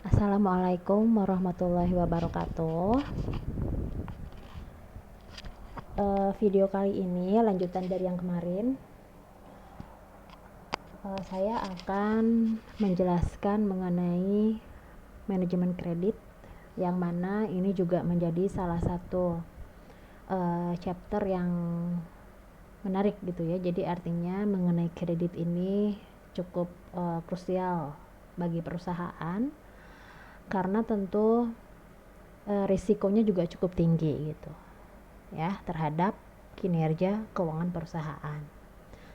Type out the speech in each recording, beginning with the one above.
Assalamualaikum warahmatullahi wabarakatuh. Video kali ini lanjutan dari yang kemarin. Saya akan menjelaskan mengenai manajemen kredit, yang mana ini juga menjadi salah satu chapter yang menarik gitu ya. Jadi artinya mengenai kredit ini cukup krusial bagi perusahaan, karena tentu risikonya juga cukup tinggi gitu ya terhadap kinerja keuangan perusahaan.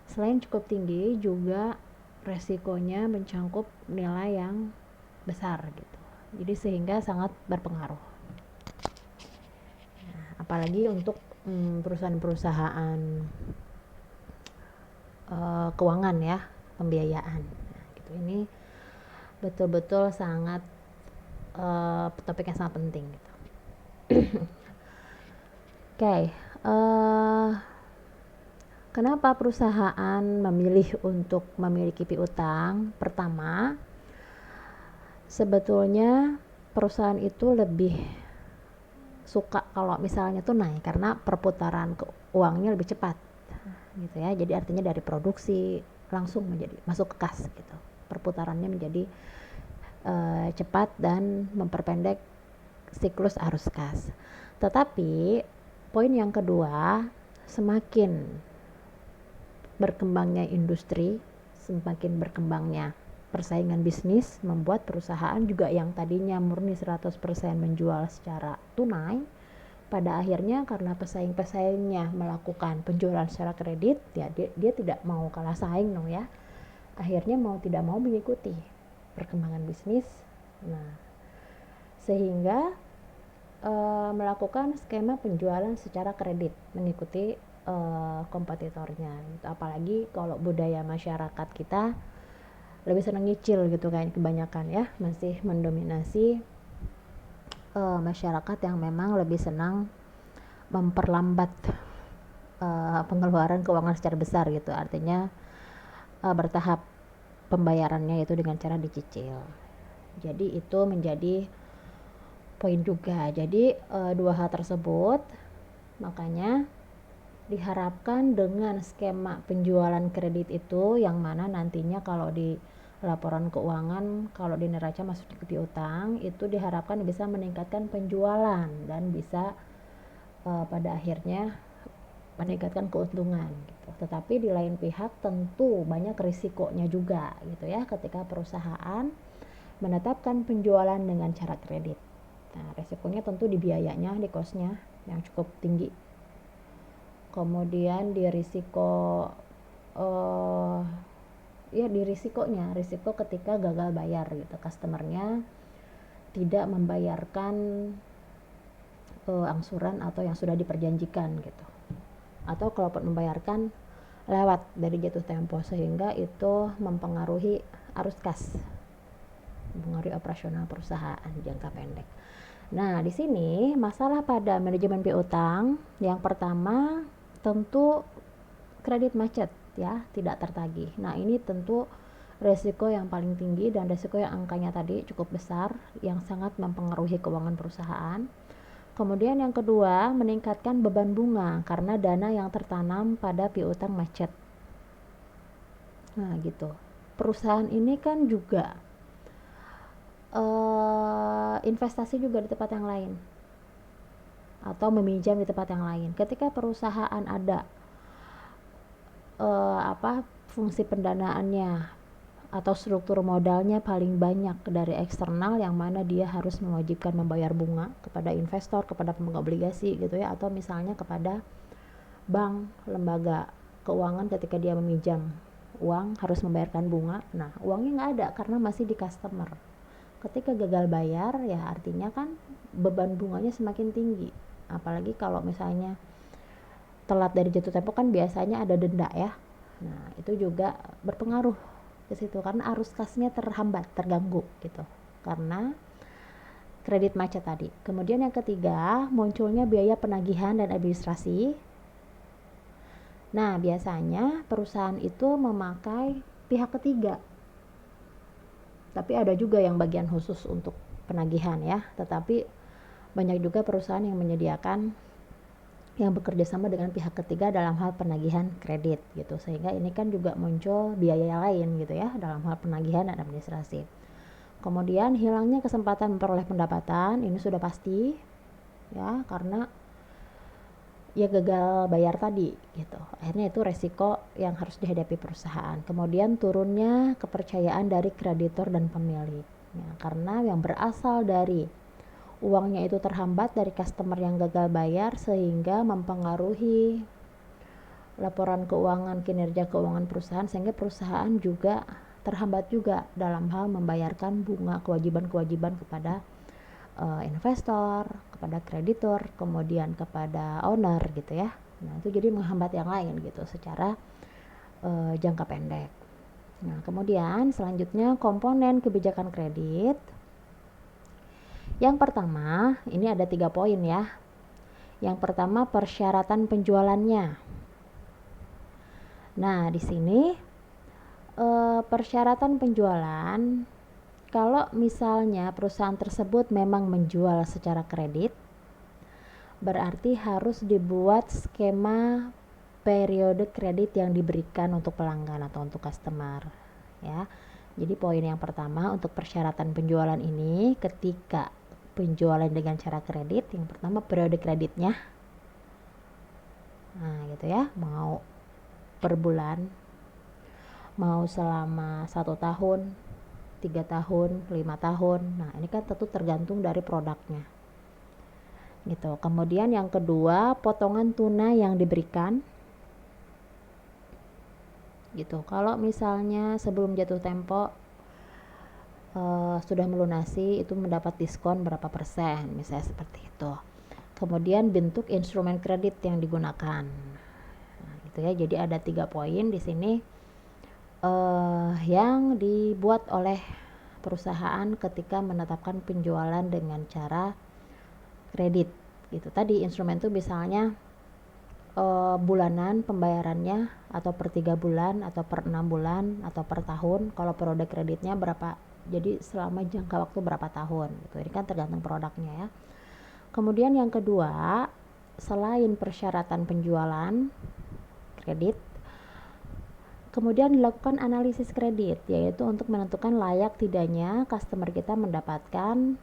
Selain cukup tinggi, juga resikonya mencangkup nilai yang besar gitu. Jadi sehingga sangat berpengaruh. Nah, apalagi untuk perusahaan-perusahaan keuangan ya, pembiayaan. Nah, gitu. Ini betul-betul sangat topik yang sangat penting gitu. Oke, kenapa perusahaan memilih untuk memiliki piutang? Pertama, sebetulnya perusahaan itu lebih suka kalau misalnya tunai, karena perputaran uangnya lebih cepat gitu ya. Jadi artinya dari produksi langsung menjadi masuk ke kas gitu. Perputarannya menjadi cepat dan memperpendek siklus arus kas. Tetapi poin yang kedua, semakin berkembangnya industri, semakin berkembangnya persaingan bisnis, membuat perusahaan juga yang tadinya murni 100% menjual secara tunai, pada akhirnya karena pesaing-pesaingnya melakukan penjualan secara kredit, ya dia tidak mau kalah saing dong ya. Akhirnya mau tidak mau mengikuti perkembangan bisnis. Nah, sehingga melakukan skema penjualan secara kredit mengikuti kompetitornya gitu. Apalagi kalau budaya masyarakat kita lebih senang nyicil gitu kan, kebanyakan ya masih mendominasi masyarakat yang memang lebih senang memperlambat pengeluaran keuangan secara besar gitu. Artinya bertahap pembayarannya itu dengan cara dicicil. Jadi itu menjadi poin juga. Jadi dua hal tersebut makanya diharapkan dengan skema penjualan kredit itu, yang mana nantinya kalau di laporan keuangan, kalau di neraca masuk ke piutang, itu diharapkan bisa meningkatkan penjualan dan bisa pada akhirnya meningkatkan keuntungan gitu. Tetapi di lain pihak tentu banyak risikonya juga gitu ya ketika perusahaan menetapkan penjualan dengan cara kredit. Nah, resikonya tentu di biayanya, di kosnya yang cukup tinggi. Kemudian di risiko di risiko ketika gagal bayar gitu, customernya tidak membayarkan angsuran atau yang sudah diperjanjikan gitu, atau kalaupun membayarkan lewat dari jatuh tempo, sehingga itu mempengaruhi arus kas, mempengaruhi operasional perusahaan jangka pendek. Nah, di sini masalah pada manajemen piutang, yang pertama tentu kredit macet ya, tidak tertagih. Nah, ini tentu resiko yang paling tinggi dan resiko yang angkanya tadi cukup besar, yang sangat mempengaruhi keuangan perusahaan. Kemudian yang kedua, meningkatkan beban bunga karena dana yang tertanam pada piutang macet. Nah, gitu. Perusahaan ini kan juga investasi juga di tempat yang lain, atau meminjam di tempat yang lain. Ketika perusahaan ada fungsi pendanaannya atau struktur modalnya paling banyak dari eksternal, yang mana dia harus mewajibkan membayar bunga kepada investor, kepada pemegang obligasi gitu ya, atau misalnya kepada bank, lembaga keuangan, ketika dia meminjam uang harus membayarkan bunga. Nah, uangnya nggak ada karena masih di customer. Ketika gagal bayar, ya artinya kan beban bunganya semakin tinggi. Apalagi kalau misalnya telat dari jatuh tempo, kan biasanya ada denda ya. Nah, itu juga berpengaruh ke situ karena arus kasnya terhambat, terganggu gitu, karena kredit macet tadi. Kemudian yang ketiga, munculnya biaya penagihan dan administrasi. Nah, biasanya perusahaan itu memakai pihak ketiga Tapi ada juga yang bagian khusus untuk penagihan ya, tetapi banyak juga perusahaan yang menyediakan yang bekerja sama dengan pihak ketiga dalam hal penagihan kredit gitu, sehingga ini kan juga muncul biaya lain gitu ya dalam hal penagihan dan administrasi. Kemudian hilangnya kesempatan memperoleh pendapatan, ini sudah pasti ya, karena ya gagal bayar tadi gitu. Akhirnya itu resiko yang harus dihadapi perusahaan. Kemudian turunnya kepercayaan dari kreditor dan pemilik ya, karena yang berasal dari uangnya itu terhambat dari customer yang gagal bayar, sehingga mempengaruhi laporan keuangan, kinerja keuangan perusahaan, sehingga perusahaan juga terhambat juga dalam hal membayarkan bunga kewajiban-kewajiban kepada investor, kepada kreditor, kemudian kepada owner gitu ya. Nah itu jadi menghambat yang lain gitu secara jangka pendek. Nah kemudian selanjutnya komponen kebijakan kredit. Yang pertama, ini ada 3 poin ya. Yang pertama, persyaratan penjualannya. Nah, di sini persyaratan penjualan, kalau misalnya perusahaan tersebut memang menjual secara kredit, berarti harus dibuat skema periode kredit yang diberikan untuk pelanggan atau untuk customer ya. Jadi poin yang pertama untuk persyaratan penjualan ini, ketika penjualan dengan cara kredit, yang pertama periode kreditnya. Nah gitu ya, mau per bulan, mau selama 1 tahun, 3 tahun, 5 tahun. Nah ini kan tentu tergantung dari produknya gitu. Kemudian yang kedua, potongan tunai yang diberikan gitu. Kalau misalnya sebelum jatuh tempo sudah melunasi, itu mendapat diskon berapa persen, misalnya seperti itu. Kemudian bentuk instrumen kredit yang digunakan, nah, gitu ya. Jadi ada 3 poin di sini yang dibuat oleh perusahaan ketika menetapkan penjualan dengan cara kredit gitu. Tadi instrumen itu misalnya bulanan pembayarannya, atau per 3 bulan, atau per 6 bulan, atau per tahun. Kalau periode kreditnya berapa, jadi selama jangka waktu berapa tahun gitu. Ini kan tergantung produknya ya. Kemudian yang kedua, selain persyaratan penjualan kredit, kemudian dilakukan analisis kredit, yaitu untuk menentukan layak tidaknya customer kita mendapatkan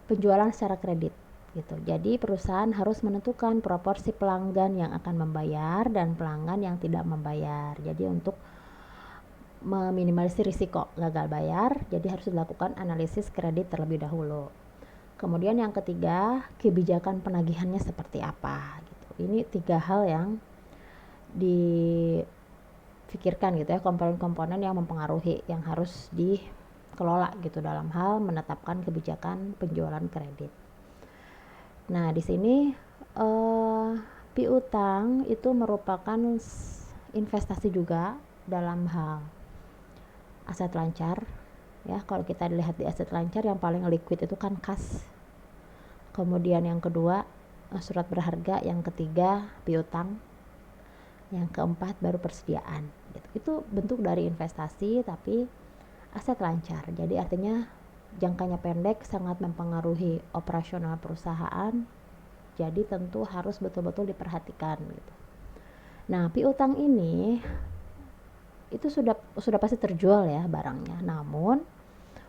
penjualan secara kredit gitu. Jadi perusahaan harus menentukan proporsi pelanggan yang akan membayar dan pelanggan yang tidak membayar. Jadi untuk meminimalisir risiko gagal bayar, jadi harus dilakukan analisis kredit terlebih dahulu. Kemudian yang ketiga, kebijakan penagihannya seperti apa gitu. Ini 3 hal yang dipikirkan gitu ya, komponen-komponen yang mempengaruhi, yang harus dikelola gitu dalam hal menetapkan kebijakan penjualan kredit. Nah, di sini piutang itu merupakan investasi juga dalam hal aset lancar ya. Kalau kita lihat di aset lancar, yang paling liquid itu kan kas, kemudian yang kedua surat berharga, yang ketiga piutang, yang keempat baru persediaan gitu. Itu bentuk dari investasi tapi aset lancar. Jadi artinya jangkanya pendek, sangat mempengaruhi operasional perusahaan, jadi tentu harus betul-betul diperhatikan gitu. Nah, piutang ini itu sudah pasti terjual ya barangnya, namun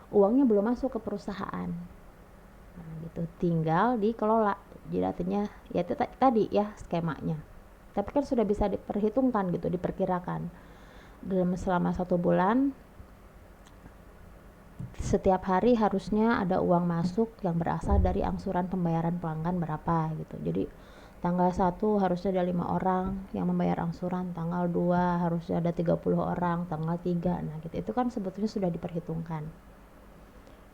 uangnya belum masuk ke perusahaan. Nah, gitu, tinggal dikelola. Jadi artinya ya itu tadi ya skemanya. Tapi kan sudah bisa diperhitungkan gitu, diperkirakan dalam selama 1 bulan setiap hari harusnya ada uang masuk yang berasal dari angsuran pembayaran pelanggan berapa gitu. Jadi tanggal 1 harusnya ada 5 orang yang membayar angsuran, tanggal 2 harusnya ada 30 orang, tanggal 3. Nah gitu, itu kan sebetulnya sudah diperhitungkan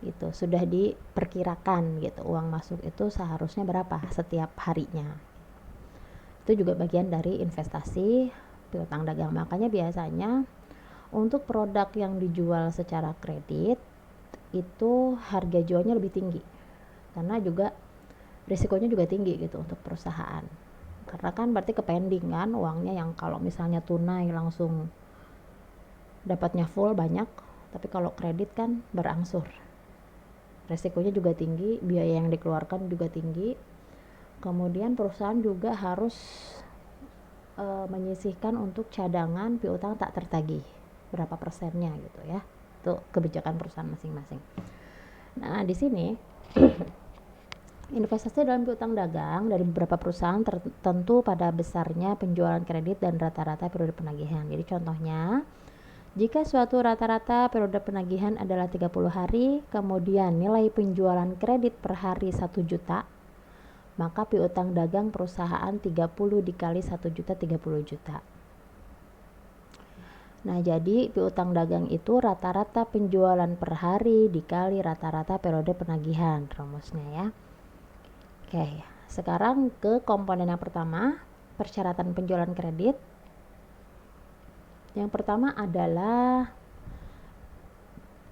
gitu, sudah diperkirakan gitu, uang masuk itu seharusnya berapa setiap harinya. Itu juga bagian dari investasi piutang dagang. Makanya biasanya untuk produk yang dijual secara kredit itu harga jualnya lebih tinggi, karena juga risikonya juga tinggi gitu untuk perusahaan, karena kan berarti kepending kan uangnya, yang kalau misalnya tunai langsung dapatnya full banyak, tapi kalau kredit kan berangsur, resikonya juga tinggi, biaya yang dikeluarkan juga tinggi. Kemudian perusahaan juga harus menyisihkan untuk cadangan piutang tak tertagih, berapa persennya gitu ya, itu kebijakan perusahaan masing-masing. Nah di sini investasi dalam piutang dagang dari beberapa perusahaan tertentu pada besarnya penjualan kredit dan rata-rata periode penagihan. Jadi contohnya, jika suatu rata-rata periode penagihan adalah 30 hari, kemudian nilai penjualan kredit per hari 1 juta, maka piutang dagang perusahaan 30 dikali 1 juta 30 juta. Nah, jadi piutang dagang itu rata-rata penjualan per hari dikali rata-rata periode penagihan, rumusnya ya. Oke, sekarang ke komponen yang pertama, persyaratan penjualan kredit. Yang pertama adalah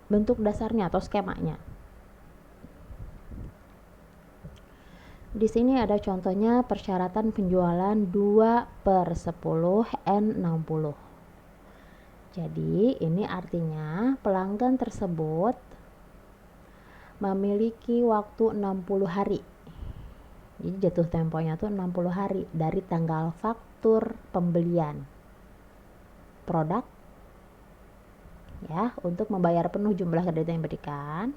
bentuk dasarnya atau skemanya. Di sini ada contohnya persyaratan penjualan 2/10N60. Jadi ini artinya pelanggan tersebut memiliki waktu 60 hari. Jadi jatuh temponya tuh 60 hari dari tanggal faktur pembelian produk ya, untuk membayar penuh jumlah kredit yang diberikan.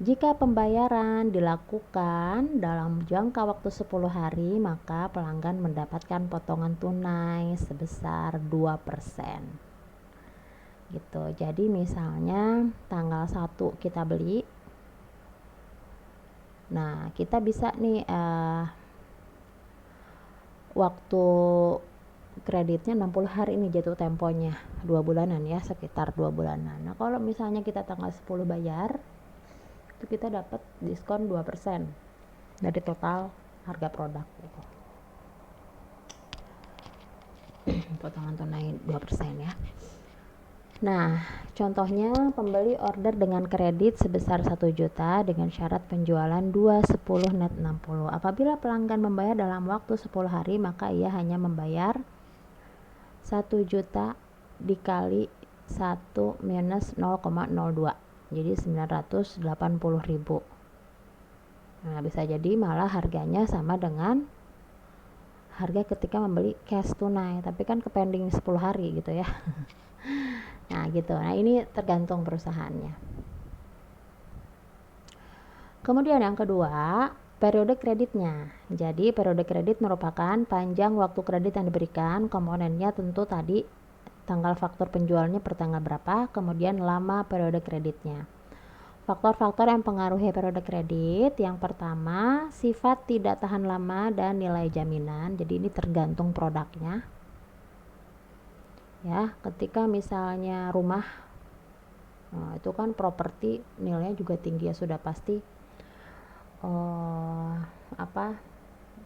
Jika pembayaran dilakukan dalam jangka waktu 10 hari, maka pelanggan mendapatkan potongan tunai sebesar 2%. Gitu. Jadi misalnya tanggal 1 kita beli. Nah, kita bisa nih waktu kreditnya 60 hari ini jatuh temponya 2 bulanan ya, sekitar 2 bulanan. Nah, kalau misalnya kita tanggal 10 bayar, itu kita dapat diskon 2% dari total harga produk gitu. Potongan tunai 2% ya. Nah, contohnya pembeli order dengan kredit sebesar 1 juta dengan syarat penjualan 2/10 net 60. Apabila pelanggan membayar dalam waktu 10 hari, maka ia hanya membayar 1 juta dikali 1 minus 0,02. Jadi 980.000. Nah, bisa jadi malah harganya sama dengan harga ketika membeli cash tunai, tapi kan ke pending 10 hari gitu ya. Nah, gitu. Nah, ini tergantung perusahaannya. Kemudian yang kedua, periode kreditnya. Jadi, periode kredit merupakan panjang waktu kredit yang diberikan. Komponennya tentu tadi tanggal faktur penjualnya per tanggal berapa, kemudian lama periode kreditnya. Faktor-faktor yang mempengaruhi periode kredit, yang pertama sifat tidak tahan lama dan nilai jaminan. Jadi ini tergantung produknya ya. Ketika misalnya rumah, nah itu kan properti nilainya juga tinggi ya, sudah pasti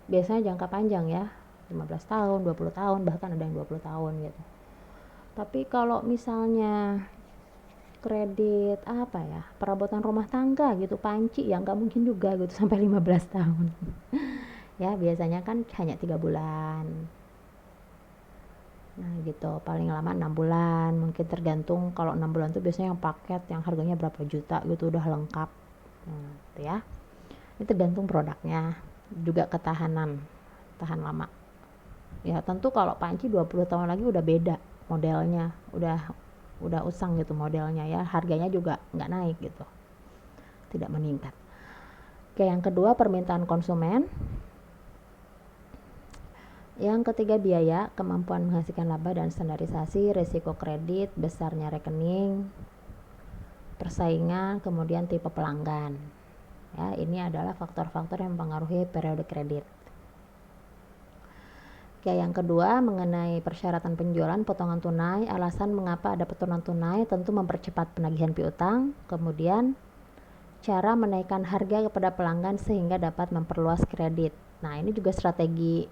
biasanya jangka panjang ya, 15 tahun, 20 tahun, bahkan ada yang 20 tahun gitu. Tapi kalau misalnya kredit perabotan rumah tangga gitu, panci ya nggak mungkin juga gitu sampai 15 tahun. Ya biasanya kan hanya 3 bulan. Nah gitu, paling lama 6 bulan, mungkin tergantung. Kalau 6 bulan tuh biasanya yang paket yang harganya berapa juta gitu, udah lengkap gitu ya. Ini tergantung produknya, juga ketahanan, tahan lama ya. Tentu kalau panci 20 tahun lagi udah beda modelnya, udah usang gitu modelnya ya, harganya juga nggak naik gitu, tidak meningkat. Oke, yang kedua permintaan konsumen. Yang ketiga biaya, kemampuan menghasilkan laba dan standarisasi, risiko kredit, besarnya rekening, persaingan, kemudian tipe pelanggan ya. Ini adalah faktor-faktor yang mempengaruhi periode kredit. Oke, yang kedua mengenai persyaratan penjualan potongan tunai. Alasan mengapa ada potongan tunai tentu mempercepat penagihan piutang. Kemudian cara menaikkan harga kepada pelanggan sehingga dapat memperluas kredit. Nah, ini juga strategi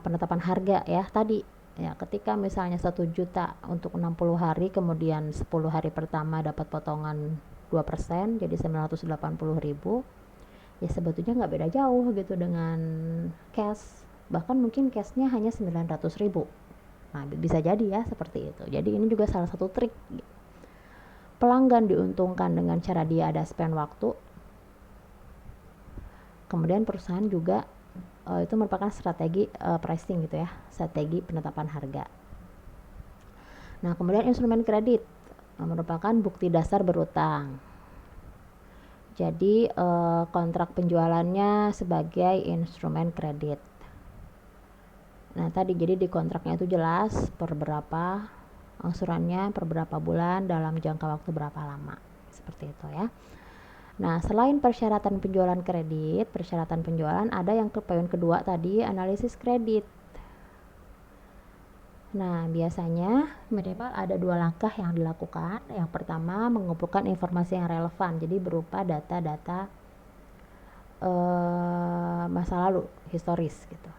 penetapan harga ya tadi ya. Ketika misalnya 1 juta untuk 60 hari, kemudian 10 hari pertama dapat potongan 2%, jadi 980.000. Ya sebetulnya nggak beda jauh gitu dengan cash, bahkan mungkin cashnya hanya 900.000 Nah, bisa jadi ya seperti itu. Jadi ini juga salah satu trik. Pelanggan diuntungkan dengan cara dia ada spend waktu. Kemudian perusahaan juga itu merupakan strategi pricing gitu ya, strategi penetapan harga. Nah, kemudian instrumen kredit merupakan bukti dasar berutang. Jadi kontrak penjualannya sebagai instrumen kredit. Nah, tadi jadi di kontraknya itu jelas per berapa angsurannya, per berapa bulan, dalam jangka waktu berapa lama. Seperti itu ya. Nah, selain persyaratan penjualan kredit, persyaratan penjualan ada yang poin kedua tadi, analisis kredit. Nah, biasanya minimal ada 2 langkah yang dilakukan. Yang pertama, mengumpulkan informasi yang relevan, jadi berupa data-data masa lalu, historis gitu.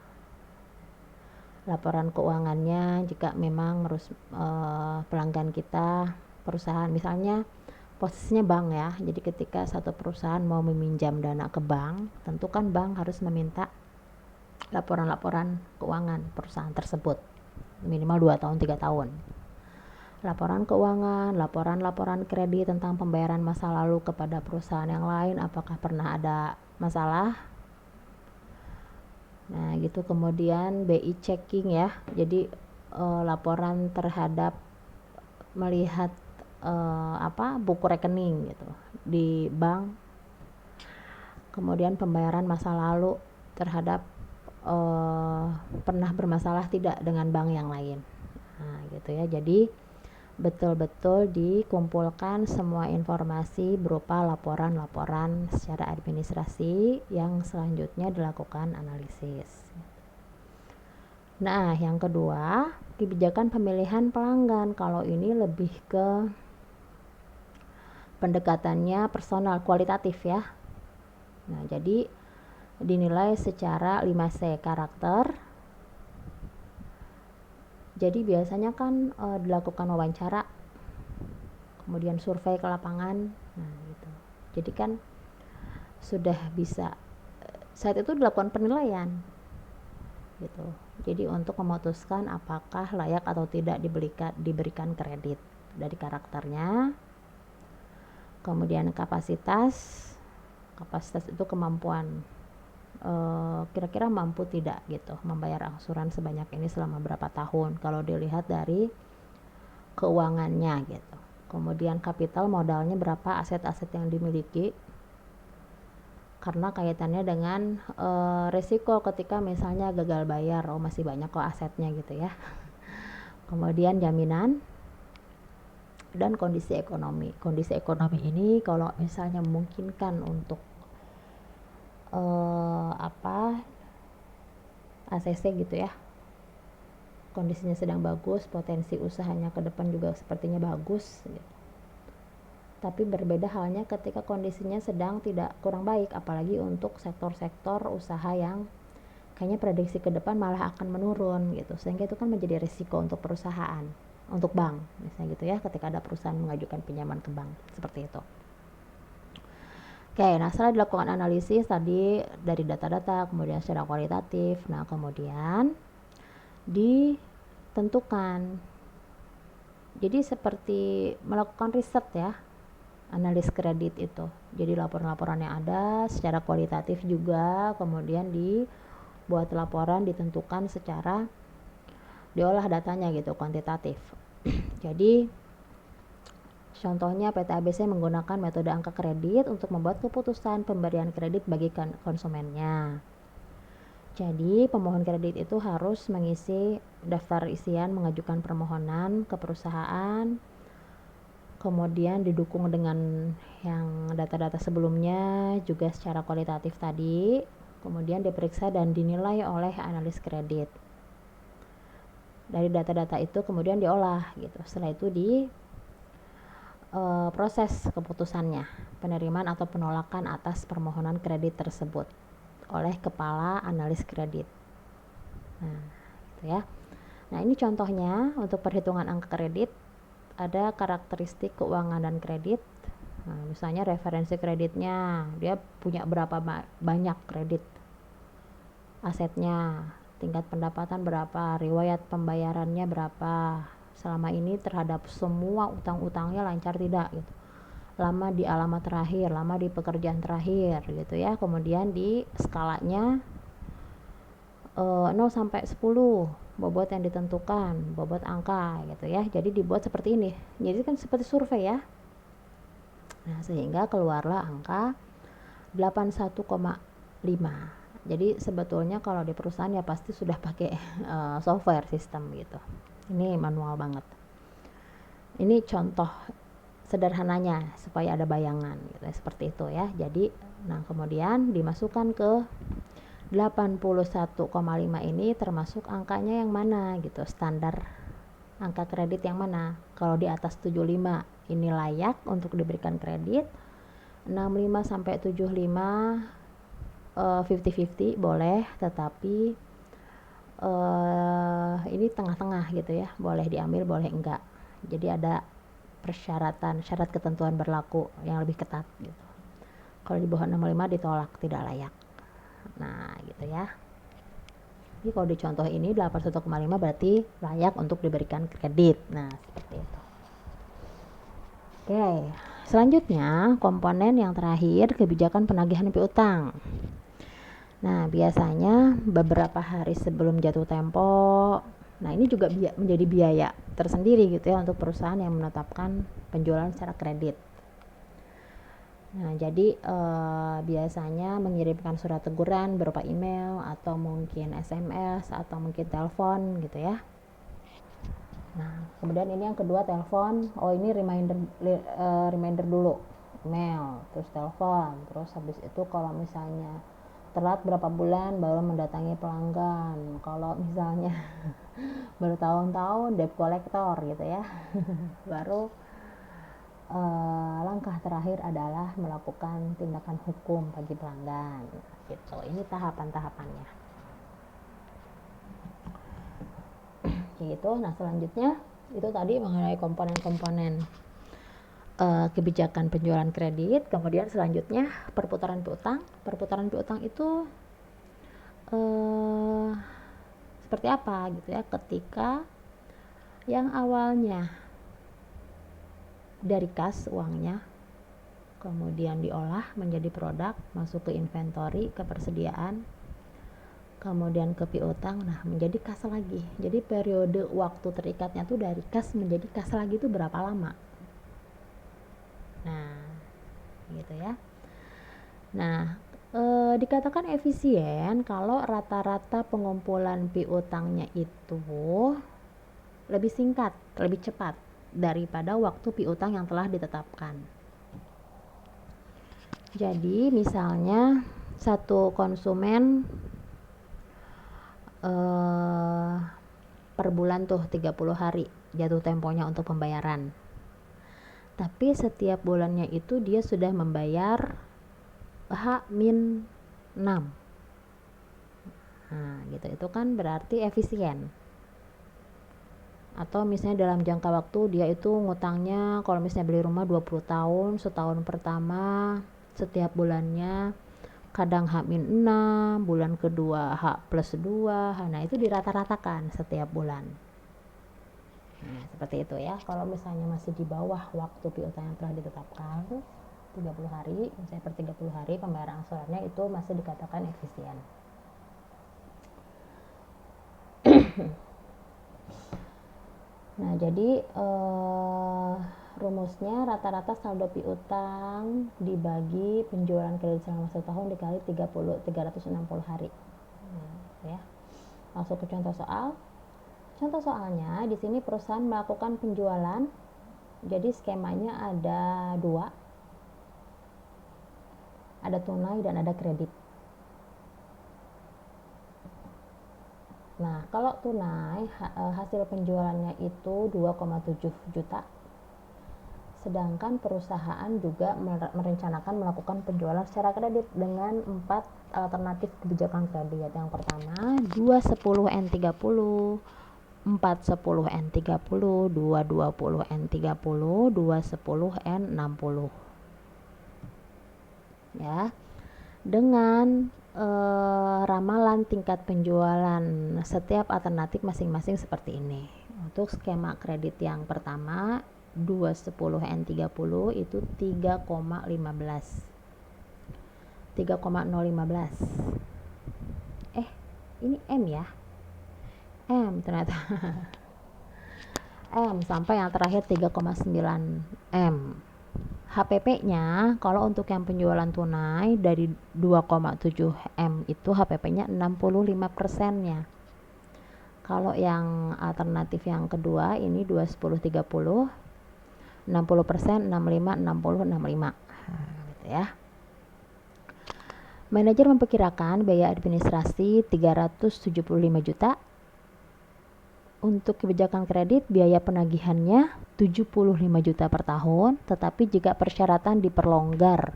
Laporan keuangannya jika memang pelanggan kita perusahaan, misalnya posisinya bank ya, jadi ketika satu perusahaan mau meminjam dana ke bank, tentu kan bank harus meminta laporan-laporan keuangan perusahaan tersebut minimal 2 tahun 3 tahun. Laporan keuangan, laporan-laporan kredit tentang pembayaran masa lalu kepada perusahaan yang lain, apakah pernah ada masalah. Nah, gitu. Kemudian BI checking ya, jadi laporan terhadap melihat buku rekening gitu di bank. Kemudian pembayaran masa lalu terhadap pernah bermasalah tidak dengan bank yang lain. Nah, gitu ya. Jadi betul-betul dikumpulkan semua informasi berupa laporan-laporan secara administrasi yang selanjutnya dilakukan analisis. Nah, yang kedua, kebijakan pemilihan pelanggan. Kalau ini lebih ke pendekatannya personal, kualitatif ya. Nah, jadi dinilai secara 5C karakter. Jadi biasanya kan dilakukan wawancara, kemudian survei ke lapangan. Nah, gitu. Jadi kan sudah bisa saat itu dilakukan penilaian gitu. Jadi untuk memutuskan apakah layak atau tidak diberikan kredit dari karakternya. Kemudian kapasitas itu kemampuan, kira-kira mampu tidak gitu membayar angsuran sebanyak ini selama berapa tahun kalau dilihat dari keuangannya gitu. Kemudian kapital modalnya berapa, aset-aset yang dimiliki, karena kaitannya dengan resiko ketika misalnya gagal bayar, masih banyak kok asetnya gitu ya. Kemudian jaminan dan kondisi ekonomi. Kondisi ekonomi ini kalau misalnya memungkinkan untuk ACC gitu ya, kondisinya sedang bagus, potensi usahanya ke depan juga sepertinya bagus gitu. Tapi berbeda halnya ketika kondisinya sedang tidak kurang baik, apalagi untuk sektor-sektor usaha yang kayaknya prediksi ke depan malah akan menurun gitu, sehingga itu kan menjadi risiko untuk perusahaan, untuk bank misalnya gitu ya, ketika ada perusahaan mengajukan pinjaman ke bank seperti itu. Oke, nah setelah dilakukan analisis tadi dari data-data, kemudian secara kualitatif, nah kemudian ditentukan. Jadi seperti melakukan riset ya, analis kredit itu. Jadi laporan-laporan yang ada secara kualitatif juga, kemudian dibuat laporan, ditentukan secara diolah datanya gitu, kuantitatif. Jadi contohnya PT ABC menggunakan metode angka kredit untuk membuat keputusan pemberian kredit bagi konsumennya. Jadi pemohon kredit itu harus mengisi daftar isian mengajukan permohonan ke perusahaan, kemudian didukung dengan yang data-data sebelumnya juga secara kualitatif tadi, kemudian diperiksa dan dinilai oleh analis kredit. Dari data-data itu kemudian diolah gitu. Setelah itu proses keputusannya, penerimaan atau penolakan atas permohonan kredit tersebut oleh kepala analis kredit. Nah, gitu ya. Nah, ini contohnya untuk perhitungan angka kredit, ada karakteristik keuangan dan kredit. Nah, misalnya referensi kreditnya, dia punya berapa banyak kredit asetnya, tingkat pendapatan berapa, riwayat pembayarannya berapa, selama ini terhadap semua utang-utangnya lancar tidak gitu, lama di alamat terakhir, lama di pekerjaan terakhir gitu ya. Kemudian di skalanya 0 sampai 10 bobot yang ditentukan, bobot angka gitu ya. Jadi dibuat seperti ini, jadi kan seperti survei ya. Nah, sehingga keluarlah angka 81,5. Jadi sebetulnya kalau di perusahaan ya pasti sudah pakai software sistem gitu. Ini manual banget. Ini contoh sederhananya supaya ada bayangan gitu, seperti itu ya. Jadi nah kemudian dimasukkan ke 81,5 ini termasuk angkanya yang mana gitu, standar angka kredit yang mana. Kalau di atas 75 ini layak untuk diberikan kredit, 65 sampai 75 50-50 boleh, tetapi ini tengah-tengah gitu ya, boleh diambil boleh enggak. Jadi ada persyaratan, syarat ketentuan berlaku yang lebih ketat gitu. Kalau di bawah 65 ditolak, tidak layak. Nah gitu ya. Jadi kalau di contoh ini 81,5 berarti layak untuk diberikan kredit. Nah seperti itu. Oke, selanjutnya komponen yang terakhir, kebijakan penagihan piutang. Nah biasanya beberapa hari sebelum jatuh tempo, nah ini juga menjadi biaya tersendiri gitu ya untuk perusahaan yang menetapkan penjualan secara kredit. Nah jadi biasanya mengirimkan surat teguran berupa email atau mungkin SMS atau mungkin telepon gitu ya. Nah kemudian ini yang kedua telepon, ini reminder dulu, email, terus telepon, terus habis itu kalau misalnya telat berapa bulan baru mendatangi pelanggan. Kalau misalnya bertahun-tahun debt collector gitu ya baru langkah terakhir adalah melakukan tindakan hukum bagi pelanggan gitu. Ini tahapan-tahapannya gitu. Nah selanjutnya itu tadi mengenai komponen-komponen kebijakan penjualan kredit. Kemudian selanjutnya perputaran piutang. Perputaran piutang itu seperti apa gitu ya, ketika yang awalnya dari kas uangnya kemudian diolah menjadi produk, masuk ke inventory, ke persediaan, kemudian ke piutang, nah menjadi kas lagi. Jadi periode waktu terikatnya tuh dari kas menjadi kas lagi itu berapa lama. Nah gitu ya. Nah dikatakan efisien kalau rata-rata pengumpulan piutangnya itu lebih singkat, lebih cepat daripada waktu piutang yang telah ditetapkan. Jadi misalnya satu konsumen per bulan tuh 30 hari jatuh temponya untuk pembayaran. Tapi setiap bulannya itu dia sudah membayar H-6. Nah gitu, itu kan berarti efisien. Atau misalnya dalam jangka waktu dia itu ngutangnya, kalau misalnya beli rumah 20 tahun, setahun pertama setiap bulannya kadang H-6, bulan kedua H+2, nah itu dirata-ratakan setiap bulan. Nah seperti itu ya. Kalau misalnya masih di bawah waktu piutang yang telah ditetapkan 30 hari, misalnya per 30 hari pembayaran angsurannya itu masih dikatakan efisien. Nah jadi rumusnya rata-rata saldo piutang dibagi penjualan kredit selama 1 tahun dikali 360 hari. Ya. Masuk ke contoh soal. Contoh soalnya di sini perusahaan melakukan penjualan. Jadi skemanya ada 2. Ada tunai dan ada kredit. Nah, kalau tunai hasil penjualannya itu 2,7 juta. Sedangkan perusahaan juga merencanakan melakukan penjualan secara kredit dengan 4 alternatif kebijakan kredit. Yang pertama 210N30, 410N30, 220N30, 210N60. Ya. dengan ramalan tingkat penjualan setiap alternatif masing-masing seperti ini. Untuk skema kredit yang pertama 210 N30 itu 3,015. Ini M ya, M ternyata. M sampai yang terakhir 3,9 M. HPP-nya kalau untuk yang penjualan tunai dari 2,7 M itu HPP-nya 65%-nya. Kalau yang alternatif yang kedua ini 210 30 60%, 65, 60, 65. Gitu ya. Manajer memperkirakan biaya administrasi 375 juta. Untuk kebijakan kredit, biaya penagihannya 75 juta per tahun, tetapi jika persyaratan diperlonggar.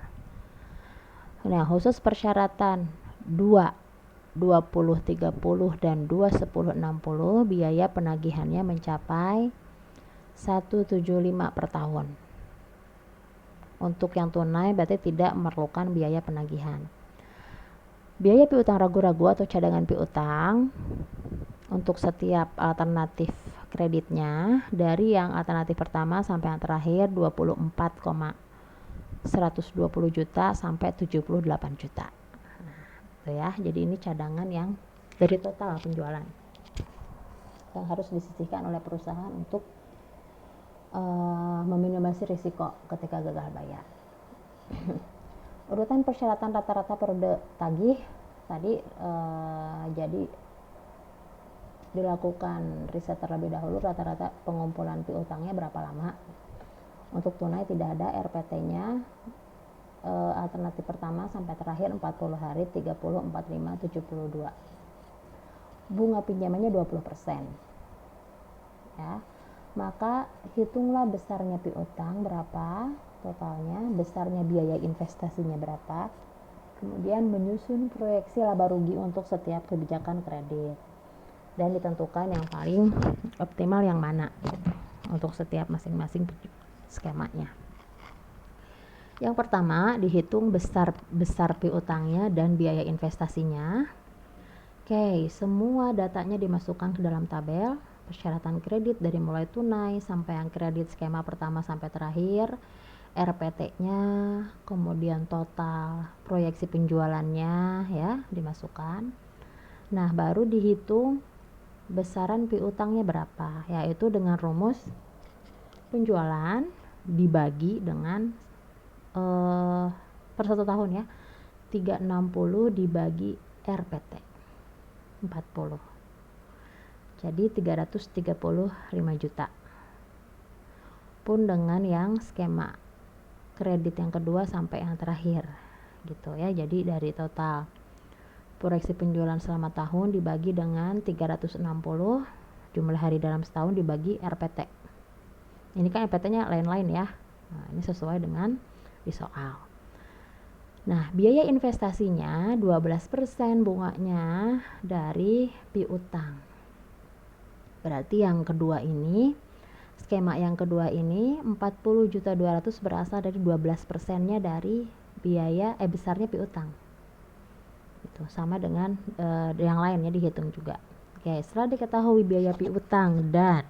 Nah, khusus persyaratan 2, 20, 30, dan 2, 10, 60, biaya penagihannya mencapai 175 per tahun. Untuk yang tunai berarti tidak memerlukan biaya penagihan. Biaya piutang ragu-ragu atau cadangan piutang untuk setiap alternatif kreditnya dari yang alternatif pertama sampai yang terakhir 24,120 juta sampai 78 juta. Gitu ya. Jadi ini cadangan yang dari total penjualan yang harus disisihkan oleh perusahaan untuk meminimalisir risiko ketika gagal bayar. Urutan persyaratan rata-rata periode tagih tadi jadi dilakukan riset terlebih dahulu rata-rata pengumpulan piutangnya berapa lama. Untuk tunai tidak ada, RPT-nya alternatif pertama sampai terakhir 40 hari, 30, 45, 72. Bunga pinjamannya 20%. Ya. Maka hitunglah besarnya piutang berapa totalnya, besarnya biaya investasinya berapa. Kemudian menyusun proyeksi laba rugi untuk setiap kebijakan kredit. Dan ditentukan yang paling optimal yang mana gitu, untuk setiap masing-masing skemanya. Yang pertama dihitung besar piutangnya dan biaya investasinya. Oke, semua datanya dimasukkan ke dalam tabel persyaratan kredit dari mulai tunai sampai yang kredit skema pertama sampai terakhir, RPT-nya, kemudian total proyeksi penjualannya ya dimasukkan. Nah, baru dihitung besaran piutangnya berapa, yaitu dengan rumus penjualan dibagi dengan per 1 tahun ya, 360 dibagi RPT 40, jadi 335 juta. Pun dengan yang skema kredit yang kedua sampai yang terakhir gitu ya. Jadi dari total proyeksi penjualan selama tahun dibagi dengan 360 jumlah hari dalam setahun dibagi RPT. Ini kan RPT-nya lain-lain ya. Nah, ini sesuai dengan di soal. Nah, biaya investasinya 12% bunganya dari piutang. Berarti yang kedua ini, skema yang kedua ini 40.200.000 berasal dari 12%-nya dari biaya besarnya piutang. Itu sama dengan yang lainnya dihitung juga. Oke, setelah diketahui biaya piutang dan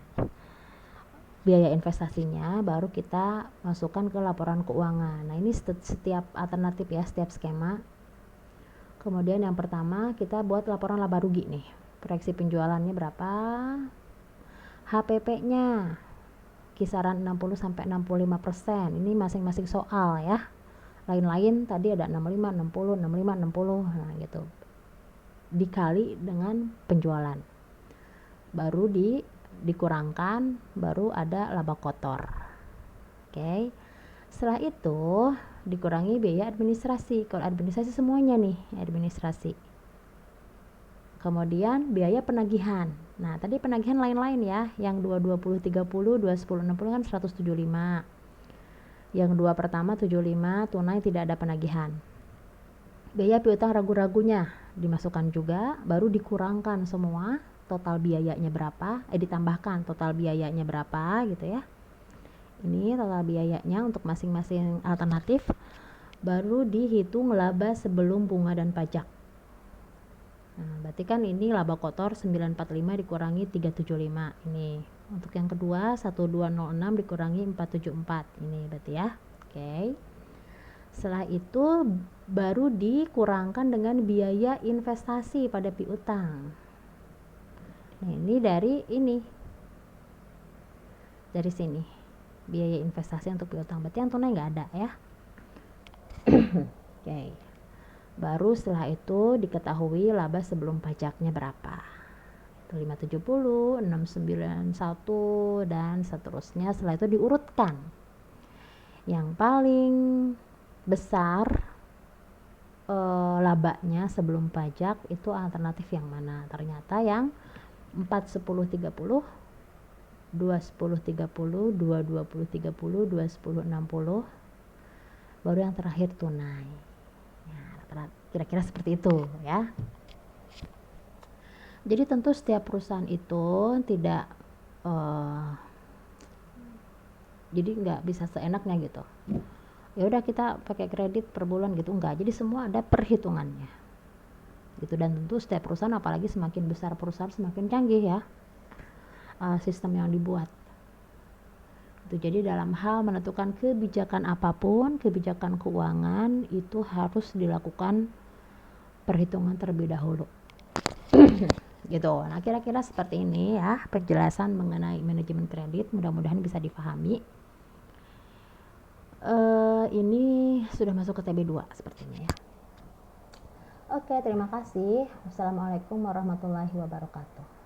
biaya investasinya, baru kita masukkan ke laporan keuangan. Nah, ini setiap alternatif ya, setiap skema. Kemudian yang pertama kita buat laporan laba rugi nih. Proyeksi penjualannya berapa? HPP-nya kisaran 60 sampai 65%. Ini masing-masing soal ya. Lain-lain tadi ada 65, 60, 65, 60, nah gitu. Dikali dengan penjualan. Baru dikurangkan, baru ada laba kotor. Oke. Setelah itu dikurangi biaya administrasi. Kalau administrasi semuanya nih, administrasi. Kemudian biaya penagihan. Nah, tadi penagihan lain-lain ya. Yang 220 30, 210 60 kan 175. Yang dua pertama 75 tunai tidak ada penagihan. Biaya piutang ragu-ragunya dimasukkan juga, baru dikurangkan semua total biayanya berapa, ditambahkan total biayanya berapa gitu ya. Ini total biayanya untuk masing-masing alternatif. baru dihitung laba sebelum bunga dan pajak. Nah, berarti kan ini laba kotor 945 dikurangi 375 ini. Untuk yang kedua 1206 dikurangi 474 ini berarti ya. Oke. Setelah itu baru dikurangkan dengan biaya investasi pada piutang. Nah, ini dari sini biaya investasi untuk piutang, berarti yang tunai nggak ada ya. Oke. Baru setelah itu diketahui laba sebelum pajaknya berapa. Itu 570, 691 dan seterusnya. Setelah itu diurutkan. Yang paling besar labanya sebelum pajak itu alternatif yang mana? Ternyata yang 41030, 21030, 22030, 21060, baru yang terakhir tunai. Kira-kira seperti itu ya. Jadi tentu setiap perusahaan itu tidak jadi nggak bisa seenaknya gitu. Ya udah kita pakai kredit per bulan gitu, enggak. Jadi semua ada perhitungannya. Gitu, dan tentu setiap perusahaan, apalagi semakin besar perusahaan semakin canggih ya sistem yang dibuat. Jadi dalam hal menentukan kebijakan apapun, kebijakan keuangan itu harus dilakukan perhitungan terlebih dahulu. Gitu. Nah, kira-kira seperti ini ya penjelasan mengenai manajemen kredit, mudah-mudahan bisa dipahami. Ini sudah masuk ke TB2 sepertinya ya. Oke, terima kasih. Wassalamualaikum warahmatullahi wabarakatuh.